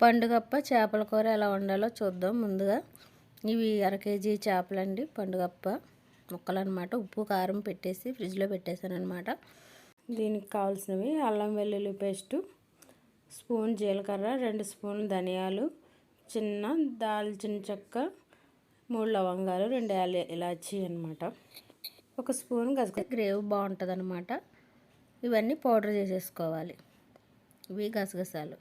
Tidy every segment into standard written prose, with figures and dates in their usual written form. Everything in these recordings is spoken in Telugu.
పండుగప్ప చేపల కూర ఎలా వండాలో చూద్దాం. ముందుగా ఇవి 1/2 కేజీ చేపలండి, పండుగప్ప ముక్కలు అనమాట. ఉప్పు కారం పెట్టేసి ఫ్రిడ్జ్లో పెట్టేశాను అనమాట. దీనికి కావాల్సినవి అల్లం వెల్లుల్లి పేస్టు, స్పూన్ జీలకర్ర, 2 స్పూన్లు ధనియాలు, చిన్న దాల్చిన చెక్క, 3 లవంగాలు, 2 ఇలాచీ అనమాట. 1 స్పూన్ గసగసాలు. గ్రేవీ బాగుంటుంది అనమాట. ఇవన్నీ పౌడర్ చేసేసుకోవాలి. ఇవి గసగసాలు.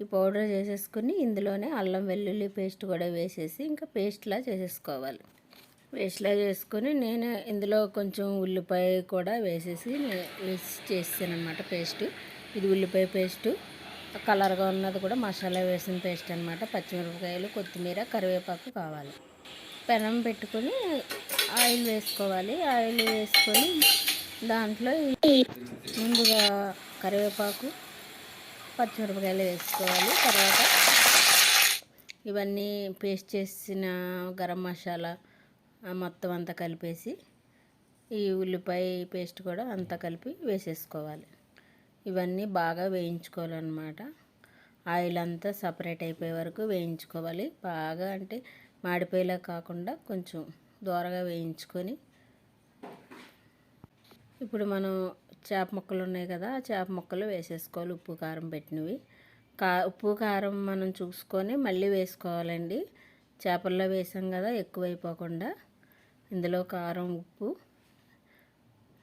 ఈ పౌడర్ చేసేసుకుని ఇందులోనే అల్లం వెల్లుల్లి పేస్ట్ కూడా వేసేసి ఇంకా పేస్ట్లా చేసేసుకోవాలి. పేస్ట్లా చేసుకొని నేను ఇందులో కొంచెం ఉల్లిపాయ కూడా వేసి చేసాను అనమాట పేస్ట్. ఇది ఉల్లిపాయ పేస్టు, కలర్గా ఉన్నది కూడా మసాలా వేసిన పేస్ట్ అనమాట. పచ్చిమిరపకాయలు, కొత్తిమీర, కరివేపాకు కావాలి. పెనం పెట్టుకొని ఆయిల్ వేసుకోవాలి. ఆయిల్ వేసుకొని దాంట్లో ముందుగా కరివేపాకు, పచ్చిమిరపకాయలు వేసుకోవాలి. తర్వాత ఇవన్నీ పేస్ట్ చేసిన గరం మసాలా మొత్తం అంతా కలిపేసి ఈ ఉల్లిపాయ పేస్ట్ కూడా అంతా కలిపి వేసేసుకోవాలి. ఇవన్నీ బాగా వేయించుకోవాలన్నమాట. ఆయిల్ అంతా సపరేట్ అయిపోయే వరకు వేయించుకోవాలి. బాగా అంటే మాడిపోయేలా కాకుండా కొంచెం దోరగా వేయించుకొని ఇప్పుడు మనం చేప ముక్కలు ఉన్నాయి కదా, ఆ చేప ముక్కలు వేసేసుకోవాలి. ఉప్పు కారం పెట్టినవి. ఉప్పు కారం మనం చూసుకొని మళ్ళీ వేసుకోవాలండి. చేపల్లో వేసాం కదా, ఎక్కువైపోకుండా ఇందులో కారం, ఉప్పు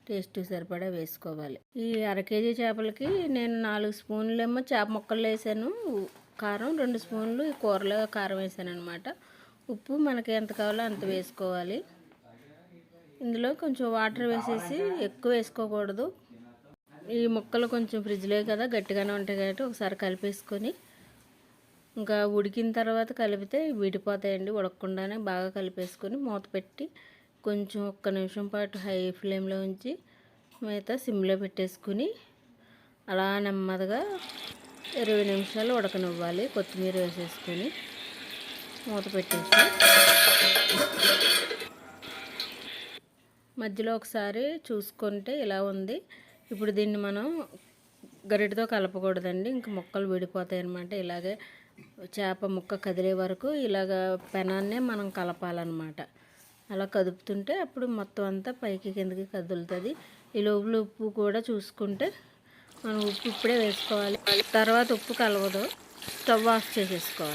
టేస్ట్ సరిపడా వేసుకోవాలి. ఈ 1/2 కేజీ చేపలకి నేను 4 స్పూన్లేమో చేప ముక్కలు వేసాను కారం, 2 స్పూన్లు ఈ కూరలో కారం వేసాను అనమాట. ఉప్పు మనకి ఎంత కావాలో అంత వేసుకోవాలి. ఇందులో కొంచెం వాటర్ వేసేసి ఎక్కువ వేసుకోకూడదు. ఈ ముక్కలు కొంచెం ఫ్రిడ్జ్లో కదా గట్టిగానే ఉంటాయి కాబట్టి ఒకసారి కలిపేసుకొని ఇంకా ఉడికిన తర్వాత కలిపితే విడిపోతాయండి. ఉడకకుండానే బాగా కలిపేసుకొని మూత పెట్టి కొంచెం 1 నిమిషం పాటు హై ఫ్లేమ్లో ఉంచి మిగతా సిమ్లో పెట్టేసుకుని అలా నెమ్మదిగా 20 నిమిషాలు ఉడకనివ్వాలి. కొత్తిమీర వేసేసుకొని మూత పెట్టేసి మధ్యలో ఒకసారి చూసుకుంటే ఇలా ఉంది. ఇప్పుడు దీన్ని మనం గరిటతో కలపకూడదండి, ఇంక ముక్కలు విడిపోతాయి అన్నమాట. ఇలాగే చేప ముక్క కదిలే వరకు ఇలాగ పెనాన్నే మనం కలపాలన్నమాట. అలా కదుపుతుంటే అప్పుడు మొత్తం అంతా పైకి కిందకి కదులుతుంది. ఈ లోపల ఉప్పు కూడా చూసుకుంటే మనం ఉప్పు ఇప్పుడే వేసుకోవాలి. తర్వాత ఉప్పు కలవదు. స్టవ్ ఆఫ్ చేసేసుకోవాలి.